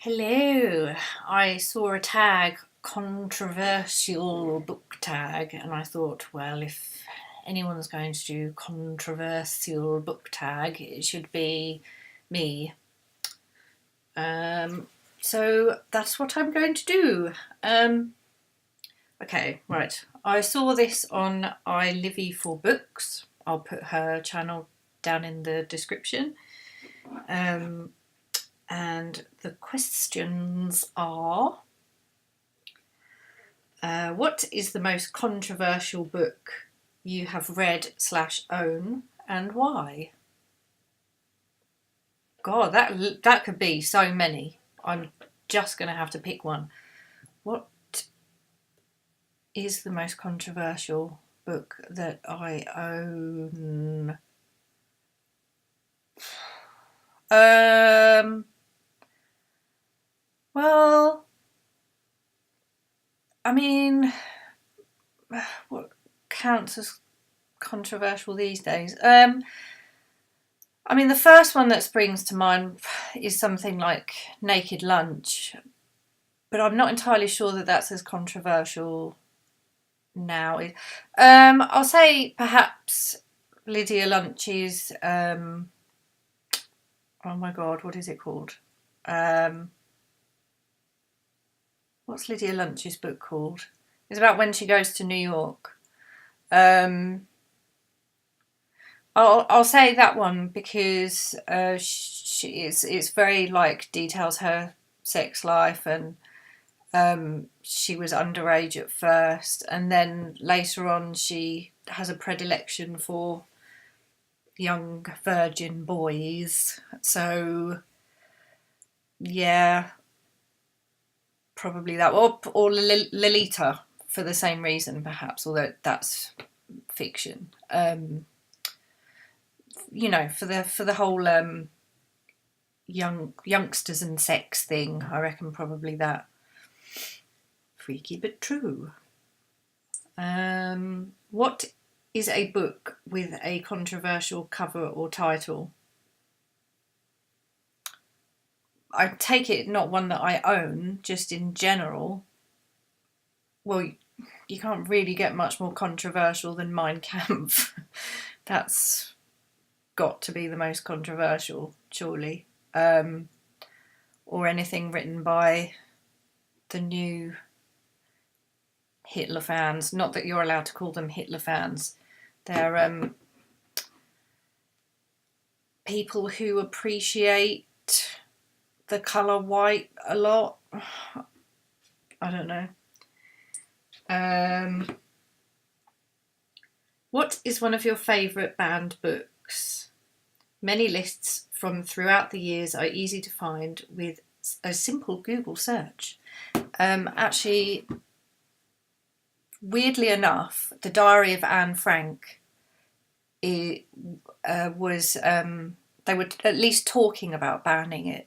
Hello. I saw a tag, controversial book tag, and I thought, well, if anyone's going to do controversial book tag, it should be me. Um, so that's what I'm going to do. Okay, right. I saw this on I Livy for Books. I'll put her channel down in the description. Um, and the questions are: what is the most controversial book you have read/own and why? God, that could be so many. I'm just going to have to pick one. What is the most controversial book that I own? Um, well, I mean, what counts as controversial these days? I mean, the first one that springs to mind is something like Naked Lunch, but I'm not entirely sure that that's as controversial now. I'll say perhaps Lydia Lunch's. Oh my God, what is it called? What's Lydia Lunch's book called? It's about when she goes to New York. I'll say that one because it's very details her sex life, and she was underage at first, and then later on she has a predilection for young virgin boys. So yeah, probably that, or Lolita for the same reason, perhaps, although that's fiction. For the whole youngsters and sex thing, I reckon probably that. Freaky but true. What is a book with a controversial cover or title? I take it not one that I own, just in general. Well, you can't really get much more controversial than Mein Kampf. That's got to be the most controversial, surely. Or anything written by the new Hitler fans. Not that you're allowed to call them Hitler fans. They're people who appreciate the colour white a lot. I don't know. What is one of your favourite banned books? Many lists from throughout the years are easy to find with a simple Google search. Actually, weirdly enough, The Diary of Anne Frank was they were at least talking about banning it.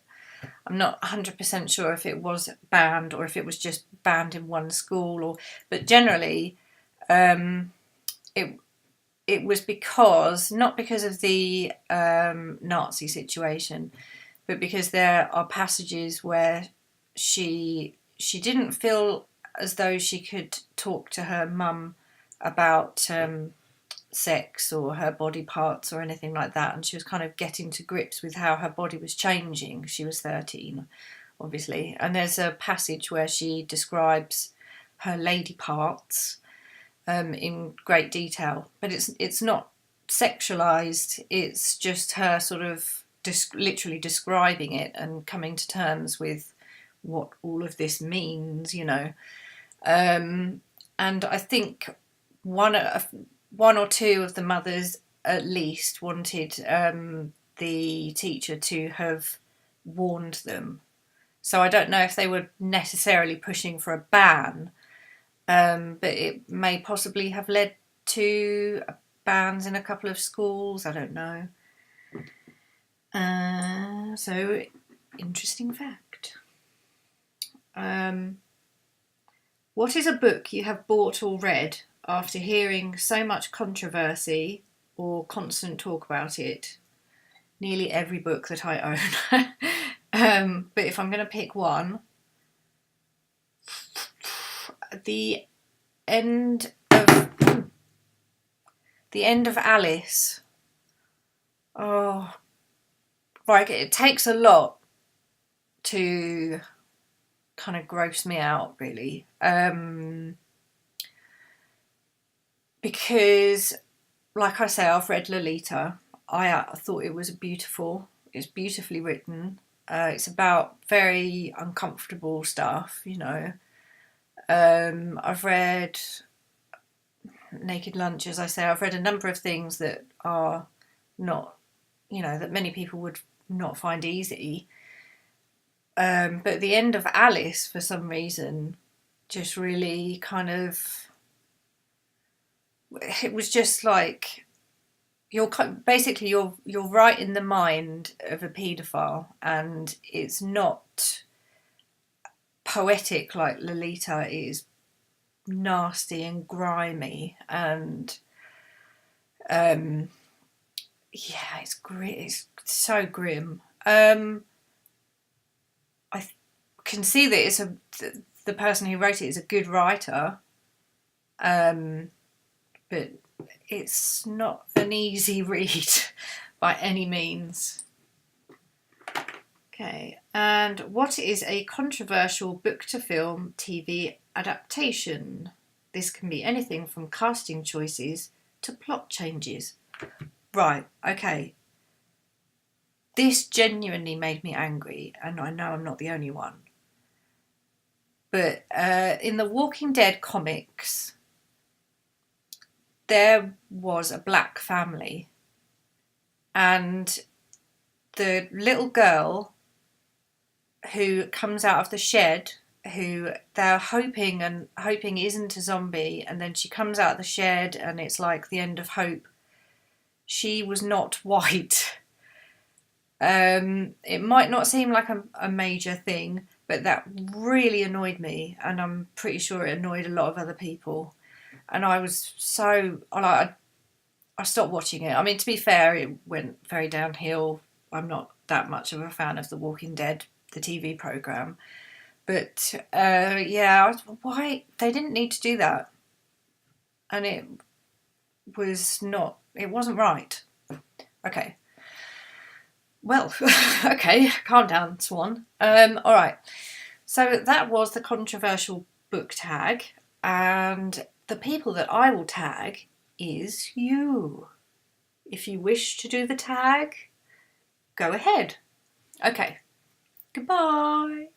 I'm not 100% sure if it was banned or if it was just banned in one school, but generally, it was not because of the Nazi situation, but because there are passages where she didn't feel as though she could talk to her mum about sex or her body parts or anything like that, and she was kind of getting to grips with how her body was changing. She was 13, obviously, and there's a passage where she describes her lady parts in great detail, but it's not sexualized. It's just her sort of literally describing it and coming to terms with what all of this means, and I think one or two of the mothers at least wanted the teacher to have warned them. So I don't know if they were necessarily pushing for a ban, but it may possibly have led to bans in a couple of schools. I don't know. So, interesting fact. What is a book you have bought or read after hearing so much controversy or constant talk about it? Nearly every book that I own. But if I'm going to pick one, the end of Alice. Oh, right. It takes a lot to kind of gross me out, really, because, like I say, I've read Lolita. I thought it was beautiful. It's beautifully written. It's about very uncomfortable stuff, you know. I've read Naked Lunch, as I say. I've read a number of things that are not, you know, that many people would not find easy. But the end of Alice, for some reason, just really kind of, it was just like, you're right in the mind of a paedophile, and it's not poetic like Lolita. It is nasty and grimy, and yeah, it's great. It's so grim. I can see that the person who wrote it is a good writer, but it's not an easy read by any means. Okay, and what is a controversial book to film TV adaptation? This can be anything from casting choices to plot changes. Right, okay. This genuinely made me angry, and I know I'm not the only one. But in the Walking Dead comics, there was a black family, and the little girl who comes out of the shed, who they're hoping isn't a zombie, and then she comes out of the shed and it's like the end of hope. She was not white. It might not seem like a major thing, but that really annoyed me, and I'm pretty sure it annoyed a lot of other people. And I was so, like, I stopped watching it. I mean, to be fair, it went very downhill. I'm not that much of a fan of The Walking Dead, the TV programme. But yeah, why they didn't need to do that, and it wasn't right. Okay. Well, okay, calm down, Swan. All right. So that was the controversial book tag, and the people that I will tag is you. If you wish to do the tag, go ahead. Okay. Goodbye.